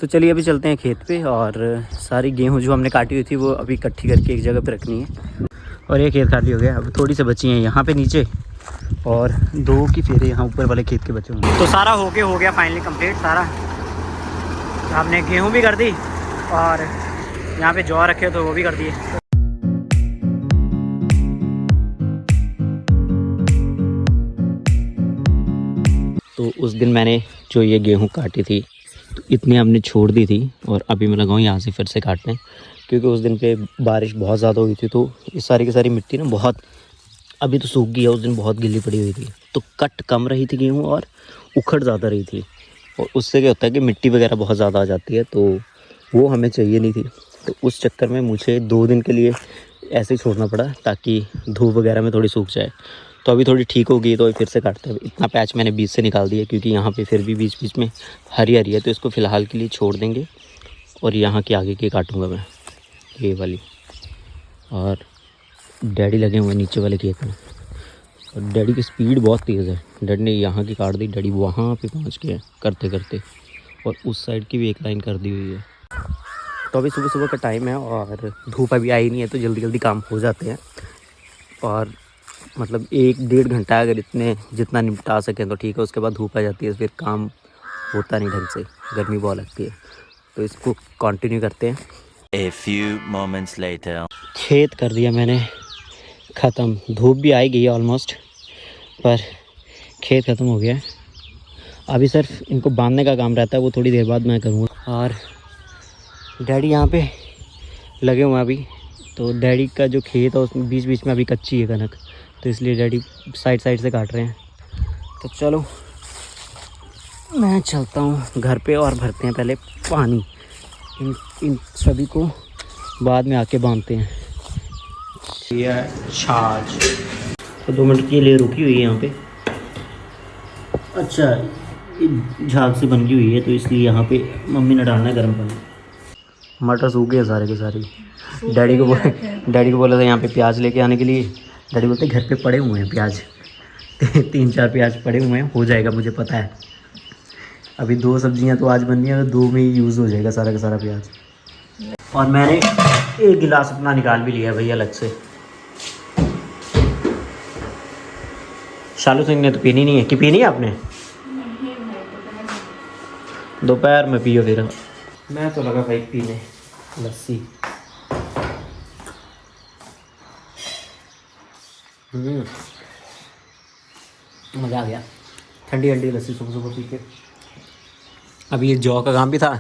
तो चलिए अभी चलते हैं खेत पे और सारी गेहूँ जो हमने काटी हुई थी वो अभी इकट्ठी करके एक जगह पे रखनी है। और ये खेत खाली हो गया, अब थोड़ी सी बची हैं यहाँ पे नीचे और 2 की फेरे यहाँ ऊपर वाले खेत के बचे होंगे। तो सारा हो गया फाइनली कंप्लीट सारा। हमने गेहूँ भी कर दी और यहाँ पे जौ रखे तो वो भी कर दिए। तो उस दिन मैंने जो ये गेहूँ काटी थी तो इतनी हमने छोड़ दी थी और अभी मैं लगाऊँ यहाँ से फिर से काटने, क्योंकि उस दिन पे बारिश बहुत ज़्यादा हुई थी तो ये सारी की सारी मिट्टी ना बहुत अभी तो सूख गई है। उस दिन बहुत गिल्ली पड़ी हुई थी तो कट कम रही थी गेहूँ और उखड़ ज़्यादा रही थी, और उससे क्या होता है कि मिट्टी वगैरह बहुत ज़्यादा आ जाती है तो वो हमें चाहिए नहीं थी। तो उस चक्कर में मुझे 2 दिन के लिए ऐसे ही छोड़ना पड़ा ताकि धूप वगैरह में थोड़ी सूख जाए। तो अभी थोड़ी ठीक हो गई तो फिर से काटते हैं। इतना पैच मैंने बीच से निकाल दिया क्योंकि यहाँ पे फिर भी बीच बीच में हरी हरी है, तो इसको फ़िलहाल के लिए छोड़ देंगे और यहाँ के आगे की काटूँगा मैं ये वाली। और डैडी लगे हुए नीचे वाले खेत में और डैडी की स्पीड बहुत तेज़ है। डैडी ने यहाँ की काट दी, डैडी वहाँ पे पहुँच गए करते करते, और उस साइड की भी एक लाइन कर दी हुई है। तो अभी सुबह सुबह का टाइम है और धूप अभी आई नहीं है तो जल्दी जल्दी काम हो जाते हैं। और मतलब 1-1.5 घंटा अगर जितना निपटा सकें तो ठीक है, उसके बाद धूप आ जाती है फिर काम होता नहीं ढंग से, गर्मी बहुत लगती है। तो इसको कंटिन्यू करते हैं। A few moments later. खेत कर दिया मैंने ख़त्म, धूप भी आई गई है ऑलमोस्ट, पर खेत ख़त्म हो गया है। अभी सिर्फ इनको बांधने का काम रहता है, वो थोड़ी देर बाद मैं करूँगा। और डैडी यहाँ पे लगे हुए हैं अभी, तो डैडी का जो खेत है उसमें बीच बीच में अभी कच्ची है कनक, तो इसलिए डैडी साइड साइड से काट रहे हैं। तो चलो मैं चलता हूँ घर पे और भरते हैं पहले पानी। इन सभी को बाद में आके बांधते हैं। ये है छाछ, तो 2 मिनट के लिए रुकी हुई है यहाँ पे। अच्छा झाग से बन गई हुई है तो इसलिए यहाँ पे मम्मी ने डालना है गर्म पानी। मटर सूख गए सारे के सारे। डैडी को बोला था यहाँ पे प्याज लेके आने के लिए। डैडी बोलते घर पे पड़े हुए हैं प्याज 3-4 प्याज पड़े हुए हैं, हो जाएगा मुझे पता है। अभी 2 सब्जियां तो आज बननी है तो 2 में ही यूज़ हो जाएगा सारा का सारा प्याज। और मैंने 1 गिलास अपना निकाल भी लिया भैया अलग से। शालू सिंह ने तो पीनी नहीं है कि पीनी है आपने? दोपहर में पियो फिर। मैं तो लगा भाई पीने लस्सी। मज़ा आ गया, ठंडी ठंडी लस्सी सुबह सुबह पी के। अभी ये जौ का काम भी था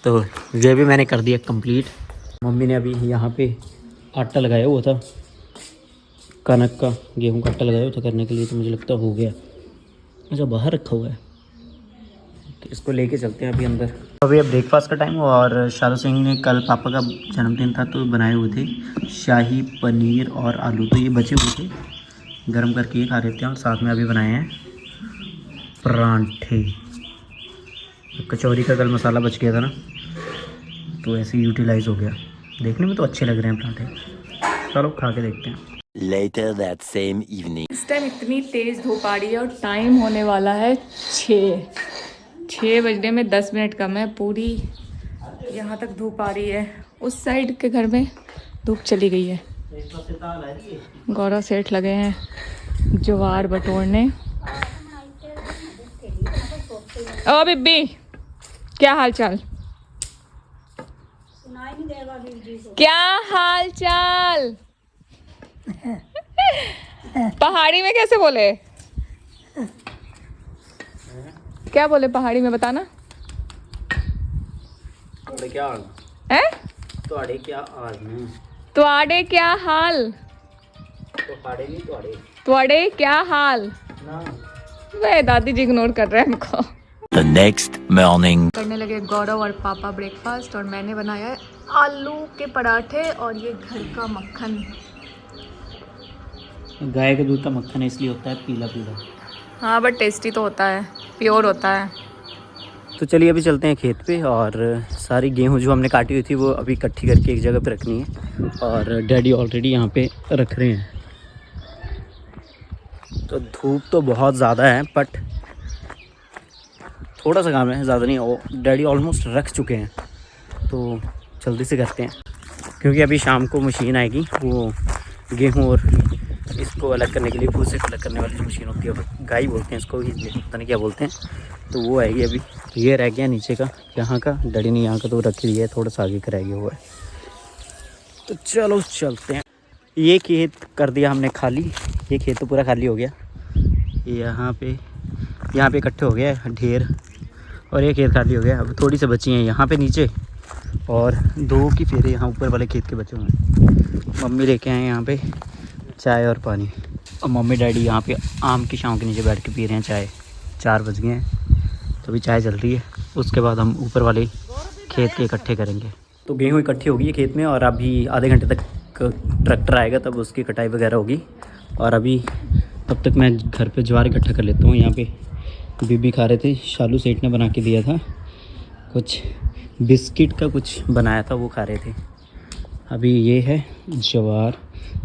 तो ये भी मैंने कर दिया कंप्लीट। मम्मी ने अभी यहाँ पे आटा लगाया हुआ था, कनक का गेहूं का आटा लगाया हुआ था करने के लिए, तो मुझे लगता हो गया। अच्छा बाहर रखा हुआ है, तो इसको लेके चलते हैं अभी अंदर। अभी अब ब्रेकफास्ट का टाइम हुआ और शालू सिंह ने कल पापा का जन्मदिन था तो बनाए हुए थे शाही पनीर और आलू, तो ये बचे हुए थे, गर्म करके ये खा रहे थे। और साथ में अभी बनाए हैं परांठे। कचौरी का कल मसाला बच गया था ना, तो ऐसे यूटिलाइज़ हो गया। देखने में तो अच्छे लग रहे हैं परांठे, चलो खा के देखते हैं। Later that same evening. इस टाइम इतनी तेज़ धूप आ रही है और टाइम होने वाला है 6 बजने में 10 मिनट कम है। पूरी यहाँ तक धूप आ रही है, उस साइड के घर में धूप चली गई है। गौरव सेठ लगे हैं ज्वार बटोरने। ओ बिब्बी क्या हाल चाल? क्या हाल चाल? पहाड़ी में कैसे बोले? क्या बोले पहाड़ी में बताना? क्या हाल है? तुआड़े क्या हाल है? तुआड़े क्या हाल? तुआड़े क्या हाल? वे दादी जी इग्नोर कर रहे हैं हमको। The next morning. करने लगे गौरव और पापा ब्रेकफास्ट, और मैंने बनाया है आलू के पराठे और ये घर का मक्खन। गाय के दूध का मक्खन है इसलिए होता है पीला पीला। हाँ बट टेस्टी तो होता है, प्योर होता है। तो चलिए अभी चलते हैं खेत पे और सारी गेहूँ जो हमने काटी हुई थी वो अभी इकट्ठी करके एक जगह पे रखनी है, और डैडी ऑलरेडी यहाँ पे रख रहे हैं। तो धूप तो बहुत ज़्यादा है बट थोड़ा सा काम है, ज़्यादा नहीं। और डैडी ऑलमोस्ट रख चुके हैं, तो जल्दी से करते हैं क्योंकि अभी शाम को मशीन आएगी, वो गेहूँ और इसको अलग करने के लिए, भूसे को अलग करने वाली जो मशीन होती है, गाई बोलते हैं इसको, पता नहीं क्या बोलते हैं, तो वो आएगी। अभी ये रह गया नीचे का, यहाँ का डैडी ने यहाँ का तो रख ही दिया है, थोड़ा सा आगे का रह गया हुआ है। तो चलो चलते हैं। ये खेत कर दिया हमने खाली, ये खेत तो पूरा खाली हो गया। यहाँ पे इकट्ठे हो गया है ढेर, और ये खेत खाली हो गया। अब थोड़ी सी बची हैं यहाँ पे नीचे, और 2 की फेरे यहाँ ऊपर वाले खेत के बचे हुए हैं। मम्मी लेके आए यहाँ पे चाय और पानी, और मम्मी डैडी यहाँ पे आम की छाँव के नीचे बैठ के पी रहे हैं चाय। 4 बज गए हैं, तो अभी चाय चल रही है। उसके बाद हम ऊपर वाले खेत के इकट्ठे करेंगे। तो गेहूँ इकट्ठी होगी है खेत में, और अभी आधे घंटे तक ट्रैक्टर आएगा, तब उसकी कटाई वगैरह होगी। और अभी तब तक मैं घर पे ज्वार इकट्ठा कर लेता हूँ। यहाँ पे बीबी खा रहे थे, शालू सेठ ने बना के दिया था, कुछ बिस्किट का कुछ बनाया था, वो खा रहे थे। अभी ये है ज्वार,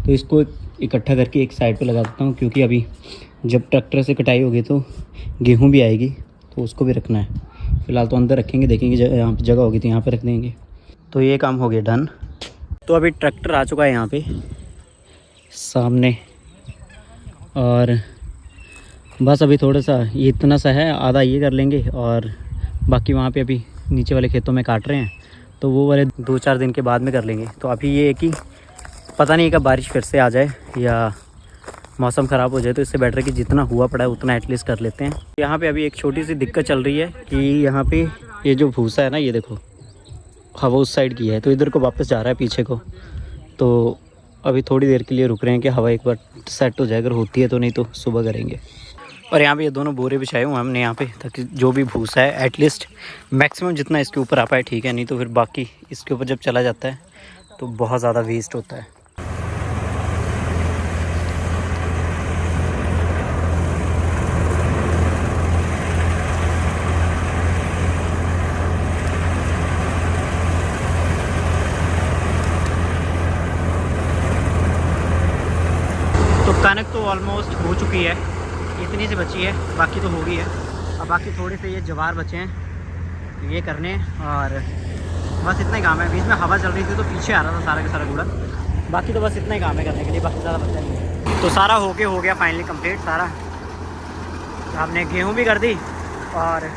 तो इसको इकट्ठा करके एक साइड पे लगा देता हूँ, क्योंकि अभी जब ट्रैक्टर से कटाई होगी तो गेहूँ भी आएगी, तो उसको भी रखना है। फ़िलहाल तो अंदर रखेंगे, देखेंगे यहाँ पे जगह होगी तो यहाँ पे रख देंगे। तो ये काम हो गया डन। तो अभी ट्रैक्टर आ चुका है यहाँ पे सामने, और बस अभी थोड़ा सा ये इतना सा है, आधा ये कर लेंगे, और बाकी वहाँ पे अभी नीचे वाले खेतों में काट रहे हैं, तो वो वाले 2-4 दिन के बाद में कर लेंगे। तो अभी ये है कि पता नहीं कब बारिश फिर से आ जाए या मौसम ख़राब हो जाए, तो इससे बेटर है कि जितना हुआ पड़ा है उतना एटलीस्ट कर लेते हैं। यहाँ पे अभी एक छोटी सी दिक्कत चल रही है कि यहाँ पे ये जो भूसा है ना, ये देखो हवा उस साइड की है, तो इधर को वापस जा रहा है पीछे को। तो अभी थोड़ी देर के लिए रुक रहे हैं कि हवा एक बार सेट हो जाए, अगर होती है तो, नहीं तो सुबह करेंगे। और यहाँ पे ये दोनों बोरे बिछाए हुए हमने यहाँ पे, ताकि जो भी भूसा है एटलीस्ट मैक्सिमम जितना इसके ऊपर आ पाए, ठीक है, नहीं तो फिर बाकी इसके ऊपर जब चला जाता है तो बहुत ज़्यादा वेस्ट होता है। तो कनक तो ऑलमोस्ट हो चुकी है, इतनी सी बची है, बाकी तो हो गई है। अब बाकी थोड़े से ये जवार बचे हैं, ये करने हैं, और बस इतना ही काम है। बीच में हवा चल रही थी तो पीछे आ रहा था सारा का सारा कूड़ा, बाकी तो बस इतना ही काम है करने के लिए, बाकी ज़्यादा बचा नहीं है। तो सारा हो गया फाइनली कंप्लीट सारा। हमने गेहूँ भी कर दी, और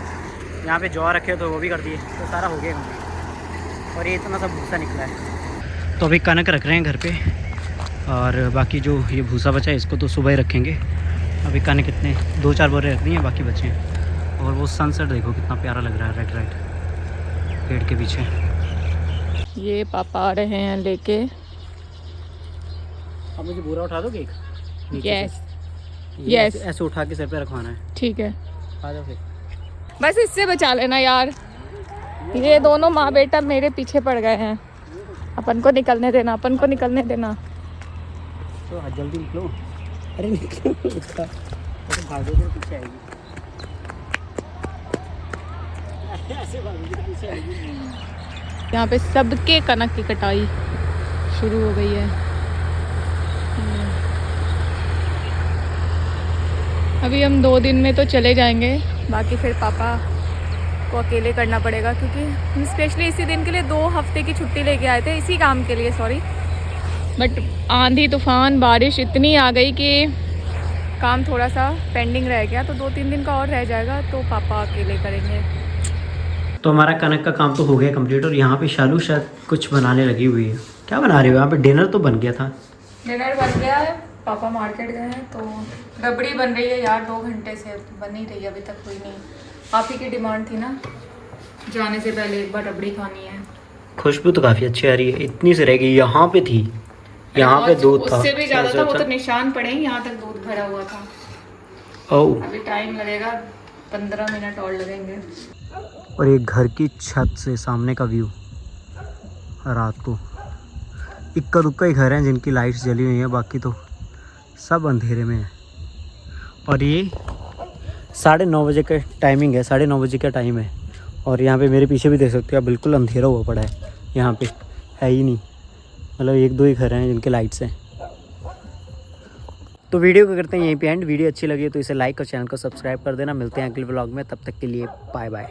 यहाँ पे जौ रखे तो वो भी कर दिए, तो सारा हो गया कंप्लीट। और ये इतना सा भूसा निकला है, तो अभी कनक रख रहे हैं घर पे, और बाकी जो ये भूसा बचा है इसको तो सुबह ही रखेंगे। अभी कनक कितने 2-4 बोरे रख दी हैं, बाकी बचे हैं। और वो सनसेट देखो कितना प्यारा लग रहा है, रेड पेड़ के पीछे। ये पापा आ रहे हैं लेके। अब मुझे बोरा उठा दोगे एक? यस यस, ऐसे उठा के सर पे रखवाना है। ठीक है, आ जाओ फिर। बस इससे बचा लेना यार, ये दोनों माँ बेटा मेरे पीछे पड़ गए हैं। अपन को निकलने देना, तो जल्दी निकलो। अरे निकलो, भागो तो पीछे आएगी, ऐसे भागोगे तो पीछे आएगी। यहाँ पे सबके कनक की कटाई शुरू हो गई है। अभी हम 2 दिन में तो चले जाएंगे, बाकी फिर पापा को अकेले करना पड़ेगा, क्योंकि हम स्पेशली इसी दिन के लिए 2 हफ्ते की छुट्टी लेके आए थे, इसी काम के लिए, सॉरी। बट आंधी तूफान बारिश इतनी आ गई कि काम थोड़ा सा पेंडिंग रह गया, तो 2-3 दिन का और रह जाएगा, तो पापा अकेले करेंगे। तो हमारा कनक का काम तो हो गया कंप्लीट, और यहाँ पे शालू शायद कुछ बनाने लगी हुई है। क्या बना रही हो यहाँ पे? डिनर तो बन गया था। डिनर बन गया है, पापा मार्केट गए हैं, तो रबड़ी बन रही है यार, 2 घंटे से बन ही रही है, अभी तक हुई नहीं। आप ही की डिमांड थी ना, जाने से पहले एक बार रबड़ी खानी है। खुशबू तो काफ़ी अच्छी आ रही है। इतनी सी रह गई, यहाँ पे थी, यहाँ पे दूध था, उससे भी ज़्यादा था, वो तो निशान पड़े, यहाँ तक दूध भरा हुआ था। ओह, अभी टाइम लगेगा, 15 मिनट और लगेंगे। और एक घर की छत से सामने का व्यू रात को। इक्का दुक्का ही घर हैं जिनकी लाइट्स जली हुई हैं, बाकी तो सब अंधेरे में है। और ये 9:30 बजे का टाइमिंग है, 9:30 बजे का टाइम है। और यहाँ पे मेरे पीछे भी देख सकते हो, बिल्कुल अंधेरा हुआ पड़ा है, यहाँ पे है ही नहीं, मतलब 1-2 ही घर हैं जिनके लाइट्स हैं। तो वीडियो को करते हैं यहीं पे एंड। वीडियो अच्छी लगी तो इसे लाइक और चैनल को सब्सक्राइब कर देना। मिलते हैं अगले व्लॉग में, तब तक के लिए बाय बाय।